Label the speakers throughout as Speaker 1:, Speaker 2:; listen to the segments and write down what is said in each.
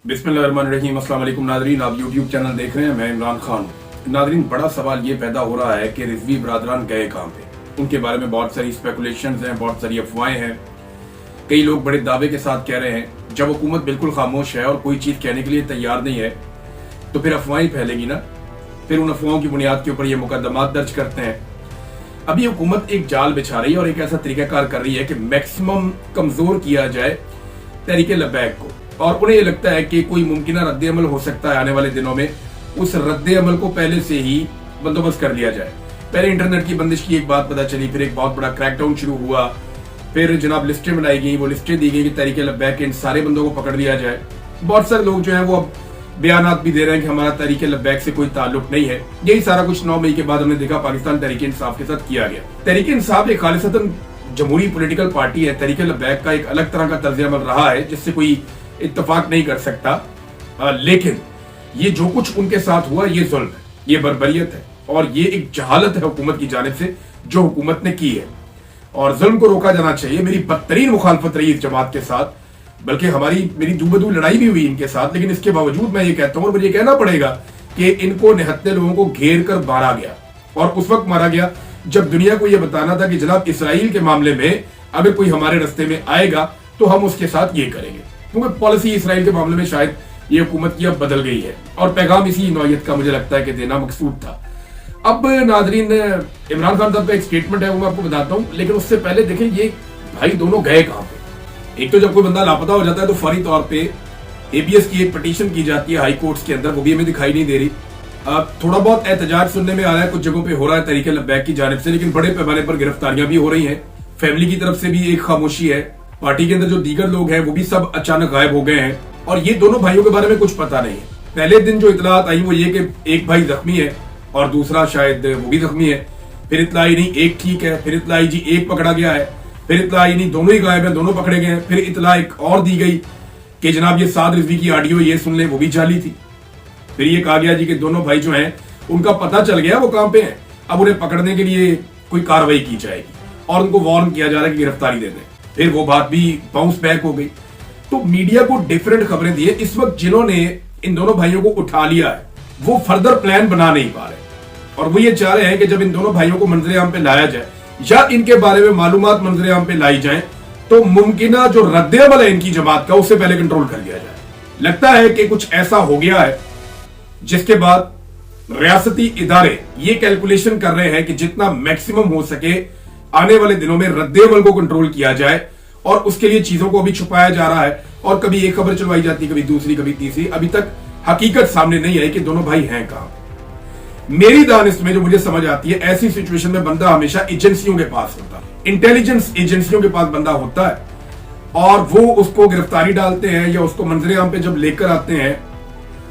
Speaker 1: बिस्मिल्लाहिर्रहमानिर्रहीम। अस्सलाम वालेकुम नाज़रीन, आप यूट्यूब चैनल देख रहे हैं, मैं इमरान खान हूँ। नाज़रीन, बड़ा सवाल ये पैदा हो रहा है कि रिजवी बरादरान गए कहाँ पे। उनके बारे में बहुत सारी स्पेकुलेशंस हैं, बहुत सारी अफवाहें हैं। कई लोग बड़े दावे के साथ कह रहे हैं जब हुकूमत बिल्कुल खामोश है और कोई चीज़ कहने के लिए तैयार नहीं है तो फिर अफवाहें फैलेगी ना। फिर उन अफवाहों की बुनियाद के ऊपर ये मुकदमात दर्ज करते हैं। अभी हुकूमत एक जाल बिछा रही है और एक ऐसा तरीकाकार कर रही है कि मैक्सिमम कमजोर किया जाए तहरीक लब्बैक को, और उन्हें ये लगता है कि कोई मुमकिन रद्द अमल हो सकता है आने वाले दिनों में, उस रद्द अमल को पहले से ही बंदोबस्त कर लिया जाए। पहले इंटरनेट की बंदिश की एक बात पता चली, फिर एक बहुत बड़ा क्रैकडाउन शुरू हुआ, फिर जनाब लिस्टें बनाई गई, वो लिस्टें दी गई कि तहरीक लब्बैक के इन सारे बंदों को पकड़ लिया जाए। बहुत सारे लोग जो है वो अब बयानात भी दे रहे हैं कि हमारा तहरीक लब्बैक से कोई ताल्लुक नहीं है। यही सारा कुछ 9 मई के बाद हमने देखा पाकिस्तान तहरीक इंसाफ के साथ किया गया। तहरीक इंसाफ एक खालिसतन जमहूरी पॉलिटिकल पार्टी है। तहरीक लब्बैक का एक अलग तरह का तर्ज अमल रहा है जिससे कोई इत्तेफाक नहीं कर सकता। लेकिन ये जो कुछ उनके साथ हुआ ये जुल्म है, ये बर्बरियत है और ये एक जहालत है हुकूमत की जानिब से जो हुकूमत ने की है, और जुल्म को रोका जाना चाहिए। मेरी बदतरीन मुखालफत रही इस जमात के साथ, बल्कि मेरी दूबदू लड़ाई भी हुई इनके साथ, लेकिन इसके बावजूद मैं ये कहता हूँ और मुझे कहना पड़ेगा कि इनको निहत्ते लोगों को घेर कर मारा गया, और उस वक्त मारा गया जब दुनिया को यह बताना था कि जनाब इसराइल के मामले में अगर कोई हमारे रास्ते में आएगा तो हम उसके साथ ये करेंगे, क्योंकि पॉलिसी इसराइल के मामले में शायद ये हुकूमत की अब बदल गई है और पैगाम इसी नौयत का मुझे लगता है कि देना मकसूद था। अब नाजरीन, इमरान खान साहब का एक स्टेटमेंट है वो मैं आपको बताता हूँ, लेकिन उससे पहले देखें ये भाई दोनों गए कहाँ पे। एक तो जब कोई बंदा लापता हो जाता है तो फौरी तौर पे एपीएस की एक पिटीशन की जाती है हाई कोर्ट्स के अंदर, वो भी हमें दिखाई नहीं दे रही। अब थोड़ा बहुत एहतजाज सुनने में आ रहा है, कुछ जगहों पे हो रहा है तहरीक लब्बैक की जानिब से, लेकिन बड़े पैमाने पर गिरफ्तारियां भी हो रही हैं। फैमिली की तरफ से भी एक खामोशी है। पार्टी के अंदर जो दीगर लोग हैं वो भी सब अचानक गायब हो गए हैं, और ये दोनों भाइयों के बारे में कुछ पता नहीं है। पहले दिन जो इतलात आई वो ये कि एक भाई जख्मी है और दूसरा शायद वो भी जख्मी है। फिर इतला आई नहीं एक ठीक है, फिर इतला आई जी एक पकड़ा गया है, फिर इतला आई नहीं दोनों ही गायब हैं, दोनों पकड़े गए हैं। फिर इतला एक और दी गई कि जनाब ये साद रिजवी की ऑडियो ये सुन ले, वो भी जाली थी। फिर ये कहा गया जी कि दोनों भाई जो हैं उनका पता चल गया वो कहां पे हैं, अब उन्हें पकड़ने के लिए कोई कार्रवाई की जाएगी और उनको वार्न किया जा रहा है कि गिरफ्तारी दे दें। फिर वो बात भी बाउंस बैक हो गई। तो मीडिया को डिफरेंट खबरें दी है। इस वक्त जिन्होंने इन दोनों भाइयों को उठा लिया है वो फर्दर प्लान बना नहीं पा रहे, और वो ये चाह रहे हैं कि जब इन दोनों भाइयों को मंजरे आम पे लाया जाए या इनके बारे में मालूमात मंजरे आम पे लाई जाए तो मुमकिना जो रद्द अमल है इनकी जमात का उससे पहले कंट्रोल कर लिया जाए। लगता है कि कुछ ऐसा हो गया है जिसके बाद रियासती इदारे ये कैलकुलेशन कर रहे हैं कि जितना मैक्सिमम हो सके आने वाले दिनों में रद्द अमल को कंट्रोल किया जाए, और उसके लिए चीजों को अभी छुपाया जा रहा है, और कभी एक खबर चलवाई जाती, कभी दूसरी, कभी तीसरी। अभी तक हकीकत सामने नहीं आई कि दोनों भाई हैं कहां। मेरी दानिश में जो मुझे समझ आती है, ऐसी सिचुएशन में बंदा हमेशा एजेंसियों के पास होता है, इंटेलिजेंस एजेंसियों के पास बंदा होता है, और वो उसको गिरफ्तारी डालते हैं या उसको मंजरे आम पे जब लेकर आते हैं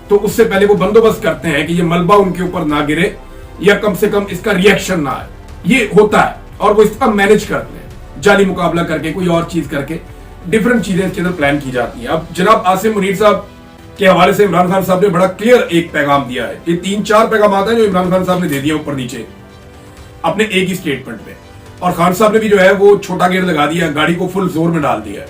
Speaker 1: तो उससे पहले वो बंदोबस्त करते हैं कि ये मलबा उनके ऊपर ना गिरे या कम से कम इसका रिएक्शन ना आए। ये होता है और वो इसका मैनेज करते हैं, जाली मुकाबला करके, कोई और चीज करके, डिफरेंट चीजें इसके अंदर प्लान की जाती हैं। अब जनाब आसिम मुनीर साहब के हवाले से इमरान खान साहब ने बड़ा क्लियर एक पैगाम दिया है। ये 3-4 पैगाम आता है जो इमरान खान साहब ने दे दिया ऊपर नीचे अपने एक ही स्टेटमेंट में, और खान साहब ने भी जो है वो छोटा गेयर लगा दिया, गाड़ी को फुल जोर में डाल दिया है,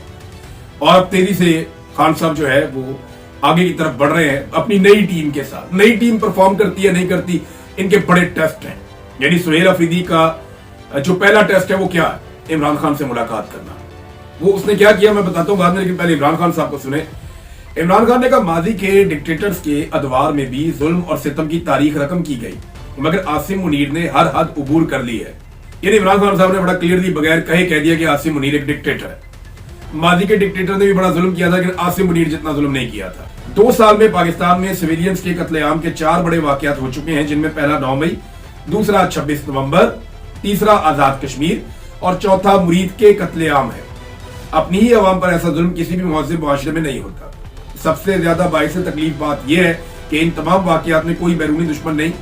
Speaker 1: और अब तेजी से खान साहब जो है वो आगे की तरफ बढ़ रहे हैं अपनी नई टीम के साथ। नई टीम परफॉर्म करती है नहीं करती, इनके बड़े टेस्ट हैं। यानी सुहेल अफरीदी का जो पहला टेस्ट है वो क्या है, इमरान खान से मुलाकात करना। वो उसने क्या किया मैं बताता हूं बाद में, लेकिन पहले इमरान खान साहब को सुने। इमरान खान ने कहा माजी के डिक्टेटर्स के अदवार में भी जुल्म और सितम की तारीख रकम की गई, मगर आसिम मुनीर ने हर हद उबूर कर ली है। यानी इमरान खान साहब ने बड़ा क्लियरली बगैर कहे कह दिया कि आसिम मुनीर एक डिक्टेटर है। माजी के डिक्टेटर ने भी बड़ा जुल्म किया था, लेकिन आसिम मुनीर जितना जुल्म नहीं किया था। 2 साल में पाकिस्तान में सिविलियंस के कत्लेआम के 4 बड़े वाकयात हो चुके हैं, जिनमें पहला 9 मई, दूसरा 26 नवंबर, तीसरा आजाद कश्मीर और चौथा मुरीद के कत्लेआम है। अपनी ही अवाम पर ऐसा जुल्म किसी भी मुहज़्ज़ब मुआशरे में नहीं होता। सबसे ज्यादा बाइस तकलीफ बात यह है कि इन तमाम वाकयात में कोई बैरूनी दुश्मन नहीं,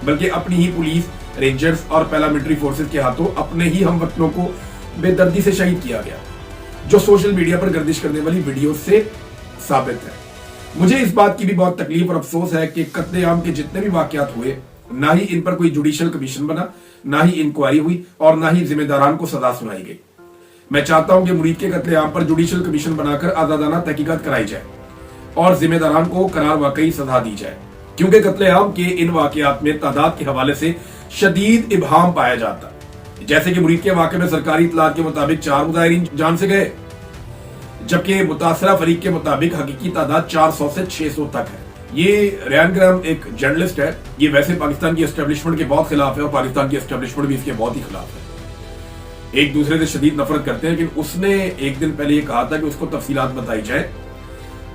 Speaker 1: बल्कि अपनी ही पुलिस, रेंजर्स और पैरामिलिट्री फोर्सेस के हाथों अपने ही हमवतनों को बेदर्दी से शहीद किया गया, जो सोशल मीडिया पर गर्दिश करने वाली वीडियो से साबित है। मुझे इस बात की भी बहुत तकलीफ और अफसोस है कि कत्लेआम के जितने भी वाकयात हुए, ना ही इन पर कोई जुडिशियल कमीशन बना, ना ही इंक्वायरी हुई, और ना ही जिम्मेदारान को सजा सुनाई गई। मैं चाहता हूं कि मुरीद के कत्लेआम पर जुडिशियल कमीशन बनाकर आजादाना तहकीकात कराई जाए। اور ذمہ داران کو قرار واقعی سزا دی جائے، کیونکہ قتل عام کے ان واقعات میں تعداد کے حوالے سے شدید ابہام پایا جاتا ہے۔ جیسے کہ مرید کے واقعے میں سرکاری اطلاعات کے مطابق 4 مظاہرین جان سے گئے، جبکہ متاثرہ فریق کے مطابق حقیقی تعداد 400 سے 600 تک ہے۔ یہ ریان گرام ایک جرنلسٹ ہے، یہ ویسے پاکستان کی اسٹیبلشمنٹ کے بہت خلاف ہے اور پاکستان کی اسٹیبلشمنٹ بھی اس کے بہت ہی خلاف ہے، ایک دوسرے سے شدید نفرت کرتے ہیں، لیکن اس نے ایک دن پہلے یہ کہا تھا کہ اس کو تفصیلات بتائی جائے،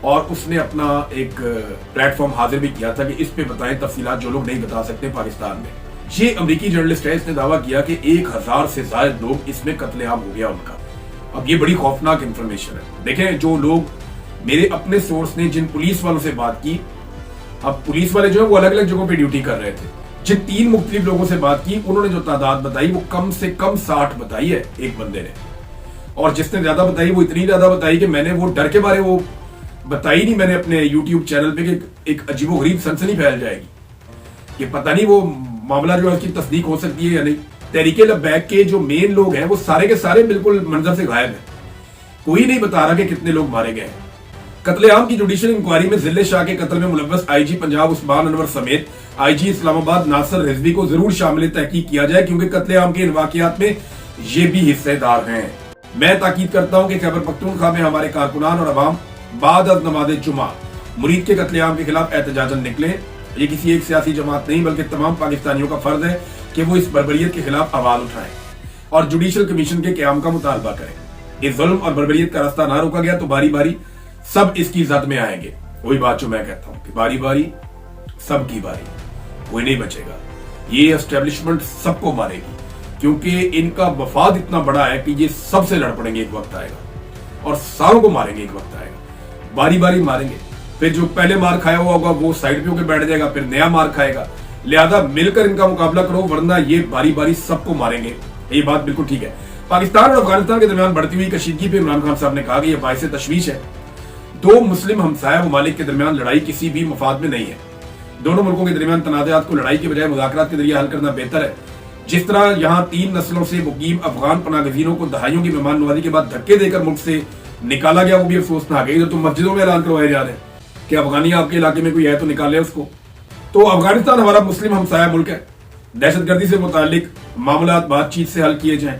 Speaker 1: اور اس نے اپنا ایک پلیٹ فارم حاضر بھی کیا تھا کہ اس پہ بتائیں تفصیلات جو لوگ نہیں بتا سکتے پاکستان میں۔ یہ امریکی جرنلسٹ ہے، اس نے دعویٰ کیا کہ 1000 سے زائد لوگ اس میں قتل عام ہو گیا ان کا۔ اب یہ بڑی خوفناک انفارمیشن ہے۔ دیکھیں، جو لوگ میرے اپنے سورس نے جن پولیس والوں سے بات کی، اب پولیس والے جو ہیں وہ الگ الگ جگہوں پہ ڈیوٹی کر رہے تھے، جن 3 مختلف لوگوں سے بات کی انہوں نے جو تعداد بتائی وہ کم سے کم 60 بتائی ہے ایک بندے نے، اور جس نے زیادہ بتائی وہ اتنی زیادہ بتائی کہ میں نے وہ ڈر کے بارے وہ بتائی نہیں میں نے اپنے یوٹیوب چینل پہ کہ ایک عجیب و غریب سنسنی پھیل جائے گی کہ پتہ نہیں وہ معاملہ جو ہے اس کی تصدیق ہو سکتی ہے یا نہیں۔ تحریک لبیک کے جو مین لوگ ہیں وہ سارے کے سارے بالکل منظر سے غائب ہیں، کوئی نہیں بتا رہا کہ کتنے لوگ مارے گئے ہیں۔ قتل عام کی جوڈیشل انکوائری میں ذلے شاہ کے قتل میں ملوث آئی جی پنجاب عثمان انور سمیت آئی جی اسلام آباد ناصر رضوی کو ضرور شامل تحقیق کیا جائے، کیونکہ قتل عام کے ان واقعات میں یہ بھی حصے دار ہیں۔ میں تاکید کرتا ہوں کہ خیبر پختونخوا میں ہمارے کارکنان اور عوام بعد از نماز جمعہ مرید کے قتل عام کے خلاف احتجاجاً نکلیں۔ یہ کسی ایک سیاسی جماعت نہیں بلکہ تمام پاکستانیوں کا فرض ہے کہ وہ اس بربریت کے خلاف آواز اٹھائیں اور جوڈیشل کمیشن کے قیام کا مطالبہ کریں۔ اس ظلم اور بربریت کا راستہ نہ روکا گیا تو باری باری سب اس کی زد میں آئیں گے۔ وہی بات جو میں کہتا ہوں کہ باری باری سب کی باری، کوئی نہیں بچے گا۔ یہ اسٹیبلشمنٹ سب کو مارے گی، کیونکہ ان کا وفاد اتنا بڑا ہے کہ یہ سب سے لڑ پڑیں گے، ایک وقت آئے گا اور ساروں کو ماریں گے، ایک وقت آئے گا، باری باری ماریں گے۔ پھر جو پہلے مار کھایا ہوا ہوگا وہ سائڈ پہ ہو کے بیٹھ جائے گا، پھر نیا مار کھائے گا، لہذا مل کر ان کا مقابلہ کرو، ورنہ یہ باری باری سب کو ماریں گے۔ یہ بات بالکل ٹھیک ہے۔ پاکستان اور افغانستان کے درمیان بڑھتی ہوئی کشیدگی پہ عمران خان صاحب نے کہا کہ یہ باعث تشویش ہے۔ 2 مسلم ہمسایہ ممالک کے درمیان لڑائی کسی بھی مفاد میں نہیں ہے۔ دونوں ملکوں کے درمیان تنازعات کو لڑائی کے بجائے مذاکرات کے ذریعے حل کرنا بہتر ہے۔ جس طرح یہاں 3 نسلوں سے مقیم افغان پناہ گزینوں کو دہائیوں کی مہمان نوازی کے بعد دھکے دے کر ملک سے نکالا گیا، وہ بھی افسوسناک ہے۔ ادھر تو مسجدوں میں اعلان کروائے جا رہے ہیں کہ افغانی آپ کے علاقے میں کوئی ہے تو نکالے اس کو۔ تو افغانستان ہمارا مسلم ہمسایہ ملک ہے، دہشت گردی سے متعلق معاملات بات چیت سے حل کیے جائیں۔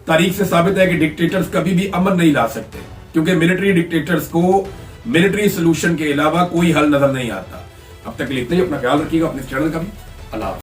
Speaker 1: تاریخ سے ثابت ہے کہ ڈکٹیٹرز کبھی بھی امن نہیں لا سکتے، کیونکہ ملٹری ڈکٹیٹرز کو ملٹری سلوشن کے علاوہ کوئی حل نظر نہیں آتا۔ اب تک کے لیے اتنا ہی، اپنا خیال رکھیے گا، اپنے چینل کا بھی۔ اللہ حافظ۔